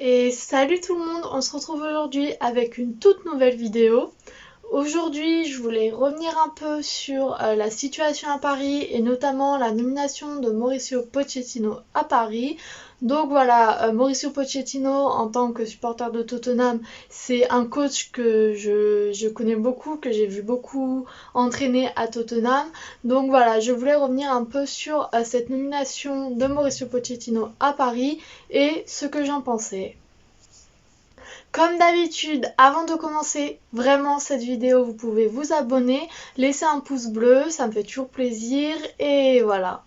Et salut tout le monde, on se retrouve aujourd'hui avec une toute nouvelle vidéo. Aujourd'hui, je voulais revenir un peu sur la situation à Paris et notamment la nomination de Mauricio Pochettino à Paris. Donc voilà, Mauricio Pochettino en tant que supporter de Tottenham, c'est un coach que je connais beaucoup, que j'ai vu beaucoup entraîner à Tottenham. Donc voilà, je voulais revenir un peu sur cette nomination de Mauricio Pochettino à Paris et ce que j'en pensais. Comme d'habitude, avant de commencer vraiment cette vidéo, vous pouvez vous abonner, laisser un pouce bleu, ça me fait toujours plaisir et voilà.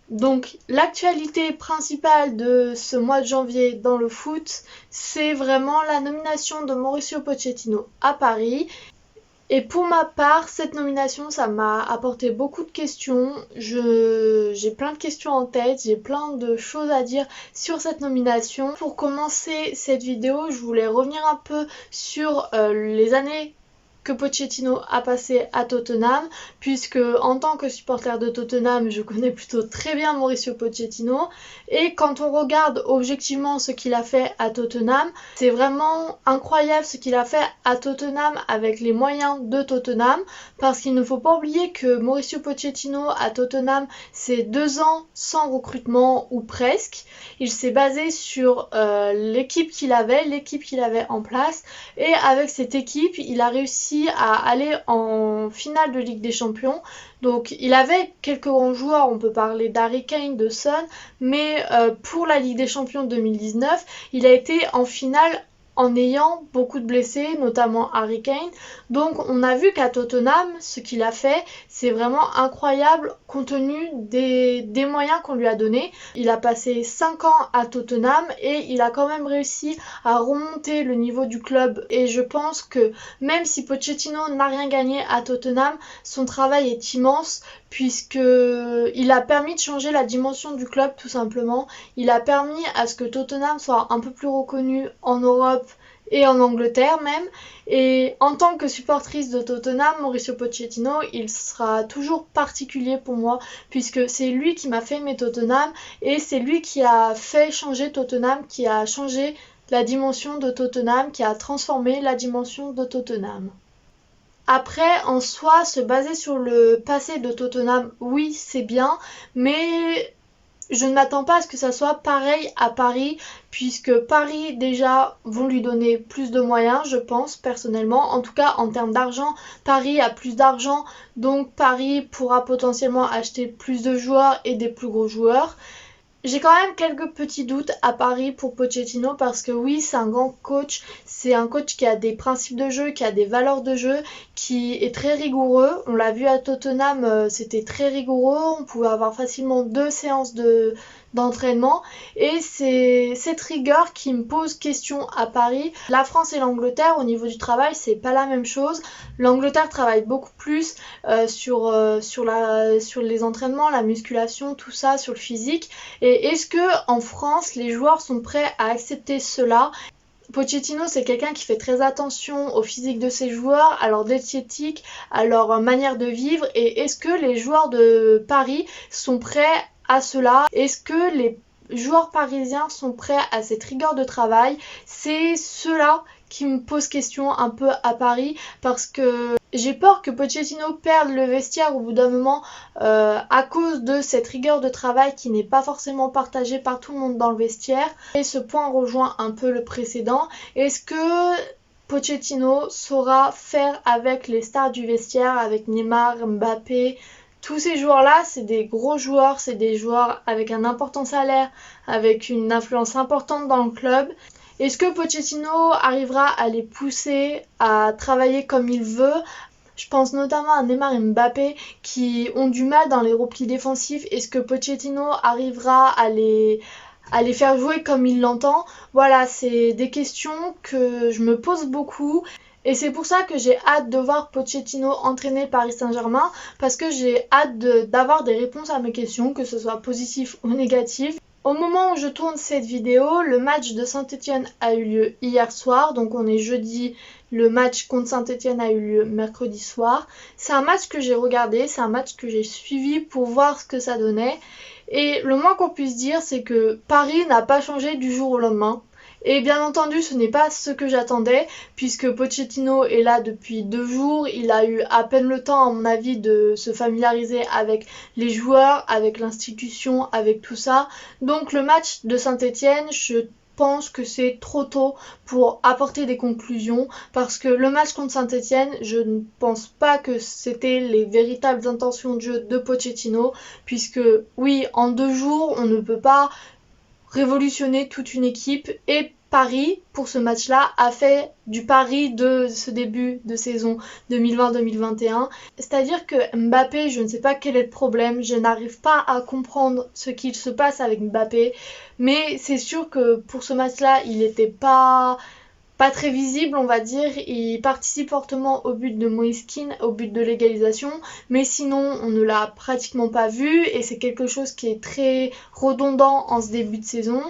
Donc l'actualité principale de ce mois de janvier dans le foot, c'est vraiment la nomination de Mauricio Pochettino à Paris. Et pour ma part, cette nomination, ça m'a apporté beaucoup de questions. J'ai plein de questions en tête, j'ai plein de choses à dire sur cette nomination. Pour commencer cette vidéo, je voulais revenir un peu sur les années que Pochettino a passé à Tottenham, puisque en tant que supporter de Tottenham, je connais plutôt très bien Mauricio Pochettino, et quand on regarde objectivement ce qu'il a fait à Tottenham, c'est vraiment incroyable ce qu'il a fait à Tottenham avec les moyens de Tottenham, parce qu'il ne faut pas oublier que Mauricio Pochettino à Tottenham, c'est 2 ans sans recrutement ou presque. Il s'est basé sur l'équipe qu'il avait en place, et avec cette équipe, il a réussi à aller en finale de Ligue des Champions. Donc il avait quelques grands joueurs, on peut parler d'Harry Kane, de Son, mais pour la Ligue des Champions 2019, il a été en finale en ayant beaucoup de blessés, notamment Harry Kane. Donc on a vu qu'à Tottenham, ce qu'il a fait, c'est vraiment incroyable compte tenu des moyens qu'on lui a donnés. Il a passé 5 ans à Tottenham et il a quand même réussi à remonter le niveau du club. Et je pense que même si Pochettino n'a rien gagné à Tottenham, son travail est immense puisqu'il a permis de changer la dimension du club tout simplement. Il a permis à ce que Tottenham soit un peu plus reconnu en Europe et en Angleterre même. Et en tant que supportrice de Tottenham, Mauricio Pochettino, il sera toujours particulier pour moi puisque c'est lui qui m'a fait aimer Tottenham et c'est lui qui a fait changer Tottenham, qui a changé la dimension de Tottenham, qui a transformé la dimension de Tottenham. Après, en soi, se baser sur le passé de Tottenham, oui, c'est bien, mais je ne m'attends pas à ce que ça soit pareil à Paris, puisque Paris déjà vont lui donner plus de moyens, je pense personnellement. En tout cas, en termes d'argent, Paris a plus d'argent, donc Paris pourra potentiellement acheter plus de joueurs et des plus gros joueurs. J'ai quand même quelques petits doutes à Paris pour Pochettino parce que oui, c'est un grand coach, c'est un coach qui a des principes de jeu, qui a des valeurs de jeu, qui est très rigoureux. On l'a vu à Tottenham, c'était très rigoureux, on pouvait avoir facilement 2 séances d'entraînement et c'est cette rigueur qui me pose question à Paris. La France et l'Angleterre au niveau du travail, c'est pas la même chose. L'Angleterre travaille beaucoup plus sur les entraînements, la musculation, tout ça, sur le physique. Et est-ce que en France, les joueurs sont prêts à accepter cela? Pochettino, c'est quelqu'un qui fait très attention au physique de ses joueurs, à leur esthétique, à leur manière de vivre. Et est-ce que les joueurs de Paris sont prêts à cela? Est-ce que les joueurs parisiens sont prêts à cette rigueur de travail? C'est cela qui me pose question un peu à Paris parce que j'ai peur que Pochettino perde le vestiaire au bout d'un moment à cause de cette rigueur de travail qui n'est pas forcément partagée par tout le monde dans le vestiaire. Et ce point rejoint un peu le précédent. Est-ce que Pochettino saura faire avec les stars du vestiaire, avec Neymar, Mbappé? Tous ces joueurs-là, c'est des gros joueurs, c'est des joueurs avec un important salaire, avec une influence importante dans le club. Est-ce que Pochettino arrivera à les pousser à travailler comme il veut? Je pense notamment à Neymar et Mbappé qui ont du mal dans les replis défensifs. Est-ce que Pochettino arrivera à les faire jouer comme il l'entend? Voilà, c'est des questions que je me pose beaucoup. Et c'est pour ça que j'ai hâte de voir Pochettino entraîner le Paris Saint-Germain, parce que j'ai hâte d'avoir des réponses à mes questions, que ce soit positif ou négatif. Au moment où je tourne cette vidéo, le match de Saint-Etienne a eu lieu hier soir, donc on est jeudi, le match contre Saint-Etienne a eu lieu mercredi soir. C'est un match que j'ai regardé, c'est un match que j'ai suivi pour voir ce que ça donnait. Et le moins qu'on puisse dire, c'est que Paris n'a pas changé du jour au lendemain. Et bien entendu, ce n'est pas ce que j'attendais, puisque Pochettino est là depuis 2 jours. Il a eu à peine le temps, à mon avis, de se familiariser avec les joueurs, avec l'institution, avec tout ça. Donc le match de Saint-Etienne, je pense que c'est trop tôt pour apporter des conclusions, parce que le match contre Saint-Etienne, je ne pense pas que c'était les véritables intentions de jeu de Pochettino, puisque oui, en 2 jours, on ne peut pas révolutionner toute une équipe, et Paris, pour ce match-là, a fait du Paris de ce début de saison 2020-2021. C'est-à-dire que Mbappé, je ne sais pas quel est le problème, je n'arrive pas à comprendre ce qu'il se passe avec Mbappé, mais c'est sûr que pour ce match-là, il n'était pas très visible, on va dire. Il participe fortement au but de Moise Kean, au but de l'égalisation, mais sinon on ne l'a pratiquement pas vu, et c'est quelque chose qui est très redondant en ce début de saison.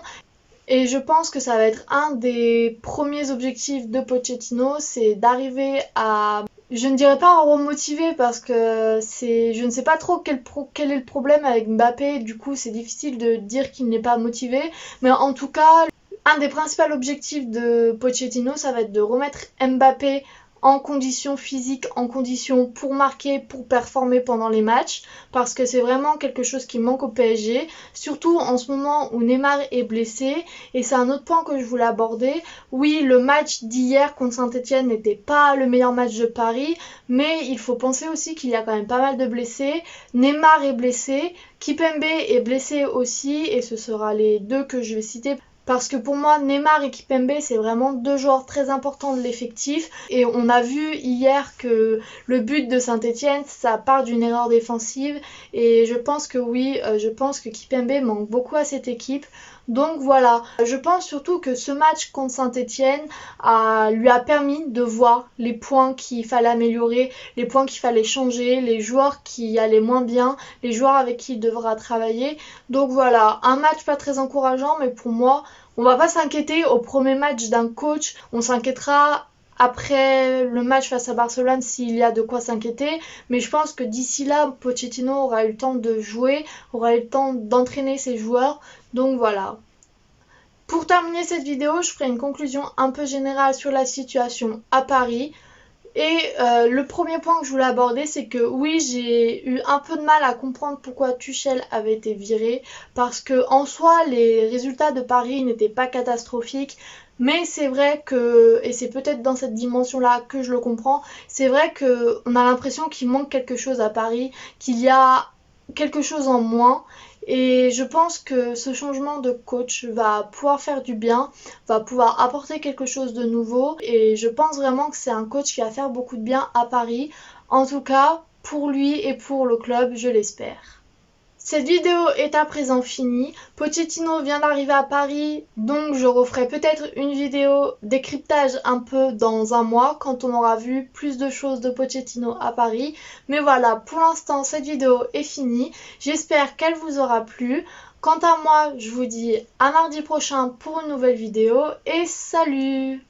Et je pense que ça va être un des premiers objectifs de Pochettino, c'est d'arriver à, je ne dirais pas en remotiver, parce que je ne sais pas trop quel est le problème avec Mbappé, du coup c'est difficile de dire qu'il n'est pas motivé, mais en tout cas, un des principaux objectifs de Pochettino, ça va être de remettre Mbappé en condition physique, en condition pour marquer, pour performer pendant les matchs, parce que c'est vraiment quelque chose qui manque au PSG, surtout en ce moment où Neymar est blessé. Et c'est un autre point que je voulais aborder. Oui, le match d'hier contre Saint-Etienne n'était pas le meilleur match de Paris, mais il faut penser aussi qu'il y a quand même pas mal de blessés. Neymar est blessé, Kimpembe est blessé aussi, et ce sera les deux que je vais citer. Parce que pour moi, Neymar et Kimpembe, c'est vraiment 2 joueurs très importants de l'effectif. Et on a vu hier que le but de Saint-Etienne, ça part d'une erreur défensive. Et je pense que oui, je pense que Kimpembe manque beaucoup à cette équipe. Donc voilà, je pense surtout que ce match contre Saint-Etienne lui a permis de voir les points qu'il fallait améliorer, les points qu'il fallait changer, les joueurs qui allaient moins bien, les joueurs avec qui il devra travailler. Donc voilà, un match pas très encourageant, mais pour moi, on va pas s'inquiéter au premier match d'un coach, on s'inquiétera après le match face à Barcelone s'il y a de quoi s'inquiéter, mais je pense que d'ici là, Pochettino aura eu le temps de jouer, aura eu le temps d'entraîner ses joueurs, donc voilà. Pour terminer cette vidéo, je ferai une conclusion un peu générale sur la situation à Paris. Et le premier point que je voulais aborder, c'est que oui, j'ai eu un peu de mal à comprendre pourquoi Tuchel avait été viré, parce que en soi, les résultats de Paris n'étaient pas catastrophiques. Mais c'est vrai que, et c'est peut-être dans cette dimension-là que je le comprends, c'est vrai qu'on a l'impression qu'il manque quelque chose à Paris, qu'il y a quelque chose en moins. Et je pense que ce changement de coach va pouvoir faire du bien, va pouvoir apporter quelque chose de nouveau. Et je pense vraiment que c'est un coach qui va faire beaucoup de bien à Paris. En tout cas, pour lui et pour le club, je l'espère. Cette vidéo est à présent finie. Pochettino vient d'arriver à Paris, donc je referai peut-être une vidéo décryptage un peu dans un mois quand on aura vu plus de choses de Pochettino à Paris. Mais voilà, pour l'instant cette vidéo est finie. J'espère qu'elle vous aura plu. Quant à moi, je vous dis à mardi prochain pour une nouvelle vidéo et salut!